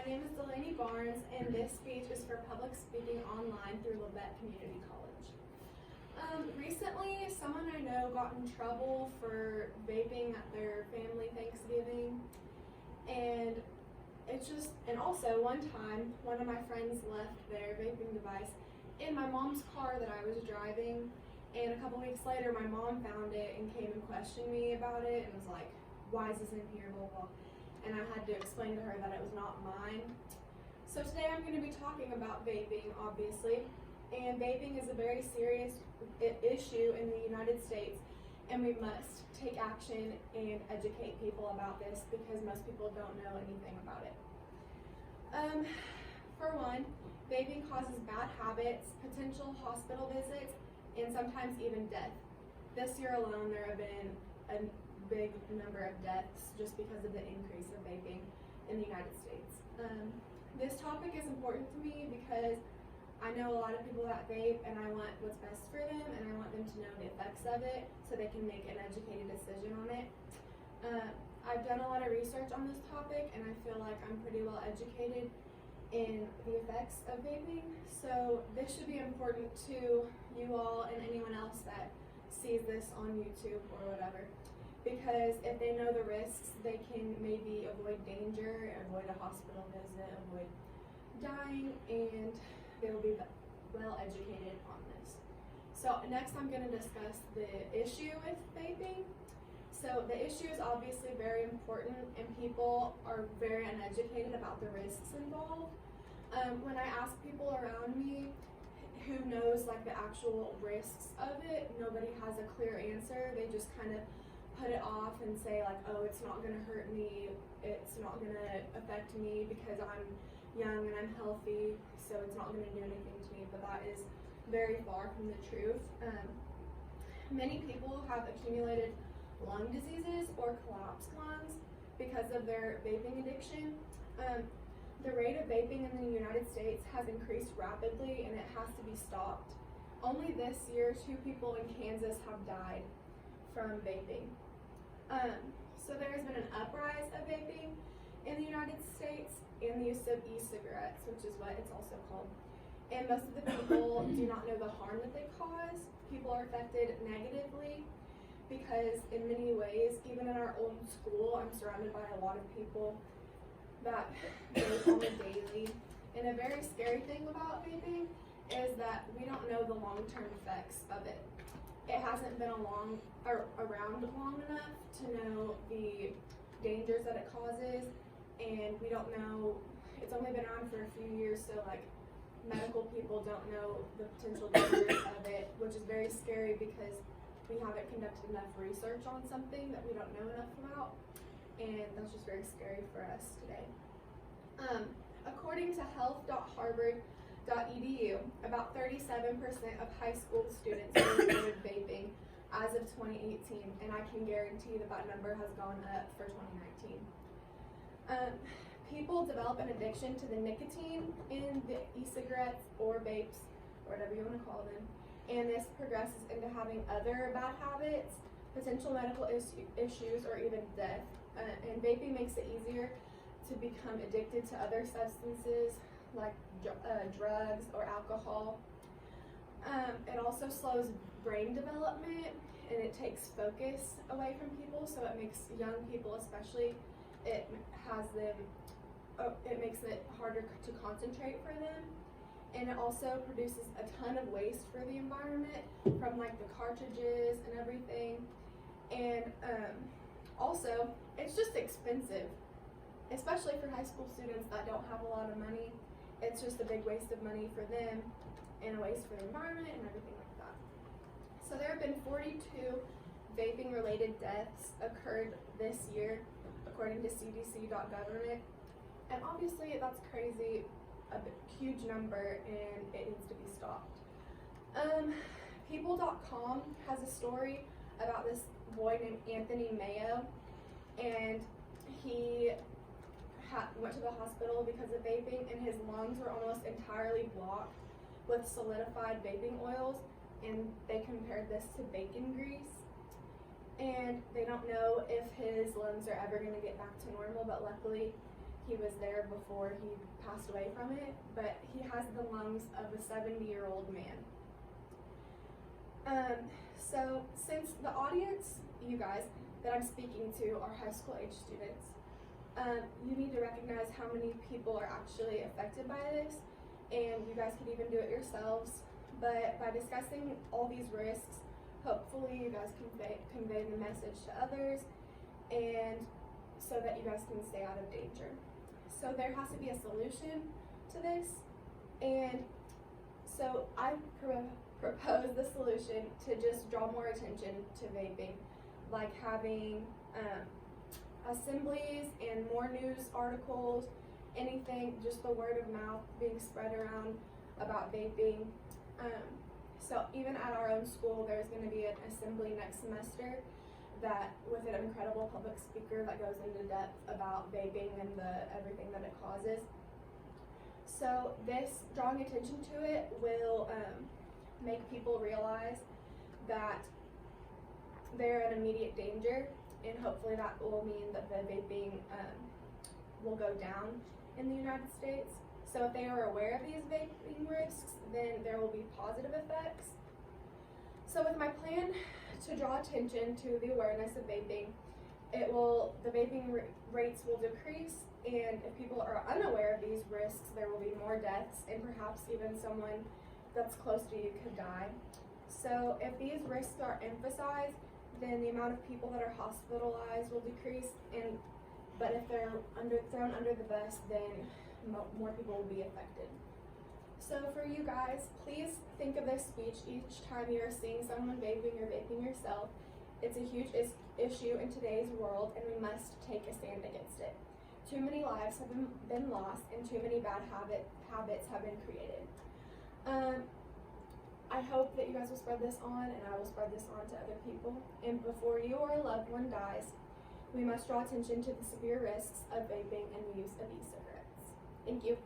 My name is Delaney, and this speech is for public speaking online through Labette Community College. Recently, someone I know got in trouble for vaping at their family Thanksgiving, and also one time, one of my friends left their vaping device in my mom's car that I was driving, and a couple weeks later, my mom found it and came and questioned me about it and was like, "Why is this in here, blah, blah." And I had to explain to her that it was not mine. So today I'm going to be talking about vaping, obviously. And vaping is a very serious issue in the United States, and we must take action and educate people about this because most people don't know anything about it. For one, vaping causes bad habits, potential hospital visits, and sometimes even death. This year alone, there have been a big number of deaths just because of the increase of vaping in the United States. This topic is important to me because I know a lot of people that vape, and I want what's best for them, and I want them to know the effects of it so they can make an educated decision on it. I've done a lot of research on this topic, and I feel like I'm pretty well educated in the effects of vaping, so this should be important to you all and anyone else that sees this on YouTube or whatever. Because if they know the risks, they can maybe avoid danger, avoid a hospital visit, avoid dying, and they will be well educated on this. So next I'm going to discuss the issue with vaping. So the issue is obviously very important, and people are very uneducated about the risks involved. When I ask people around me who knows like the actual risks of it, nobody has a clear answer. They just kind of put it off and say like, oh, it's not going to hurt me, it's not going to affect me because I'm young and I'm healthy, so it's not going to do anything to me, but that is very far from the truth. Many people have accumulated lung diseases or collapsed lungs because of their vaping addiction. The rate of vaping in the United States has increased rapidly, and it has to be stopped. Only this year, 2 people in Kansas have died from vaping. So there has been an uprise of vaping in the United States and the use of e-cigarettes, which is what it's also called. And most of the people do not know the harm that they cause. People are affected negatively because in many ways, even in our own school, I'm surrounded by a lot of people that vape on the daily. And a very scary thing about vaping is that we don't know the long-term effects of it. It hasn't been around long enough to know the dangers that it causes, and we don't know, it's only been around for a few years, so like medical people don't know the potential dangers of it, which is very scary because we haven't conducted enough research on something that we don't know enough about, and that's just very scary for us today. According to health.harvard.edu, about 37% of high school students reported vaping as of 2018, and I can guarantee that that number has gone up for 2019. People develop an addiction to the nicotine in the e-cigarettes or vapes, or whatever you want to call them, and this progresses into having other bad habits, potential medical issues, or even death. And vaping makes it easier to become addicted to other substances like drugs or alcohol. It also slows brain development, and it takes focus away from people, so it makes young people especially, it makes it harder to concentrate for them. And it also produces a ton of waste for the environment from like the cartridges and everything. And also, it's just expensive, especially for high school students that don't have a lot of money. It's just a big waste of money for them and a waste for the environment and everything like that. So there have been 42 vaping-related deaths occurred this year, according to cdc.gov. And obviously that's crazy, a huge number, and it needs to be stopped. People.com has a story about this boy named Anthony Mayo, and he went to the hospital because of vaping, and his lungs were almost entirely blocked with solidified vaping oils, and they compared this to bacon grease. And they don't know if his lungs are ever going to get back to normal, but luckily he was there before he passed away from it, but he has the lungs of a 70-year-old man. So since the audience, you guys, that I'm speaking to are high school age students, you need to recognize how many people are actually affected by this, and you guys could even do it yourselves. But by discussing all these risks, hopefully you guys convey the message to others, and so that you guys can stay out of danger. So there has to be a solution to this, and so I propose the solution to just draw more attention to vaping, like having assemblies and more news articles, anything, just the word of mouth being spread around about vaping. So even at our own school, there's going to be an assembly next semester that with an incredible public speaker that goes into depth about vaping and everything that it causes. So this, drawing attention to it, will make people realize that they're in immediate danger, and hopefully that will mean that the vaping will go down in the United States. So if they are aware of these vaping risks, then there will be positive effects. So with my plan to draw attention to the awareness of vaping, the vaping rates will decrease, and if people are unaware of these risks, there will be more deaths, and perhaps even someone that's close to you could die. So if these risks are emphasized, then the amount of people that are hospitalized will decrease, but if they're thrown under the bus, then more people will be affected. So for you guys, please think of this speech each time you are seeing someone vaping or vaping yourself. It's a huge issue in today's world, and we must take a stand against it. Too many lives have been lost, and too many bad habits have been created. I hope that you guys will spread this on, and I will spread this on to other people. And before you or a loved one dies, we must draw attention to the severe risks of vaping and the use of e-cigarettes. Thank you.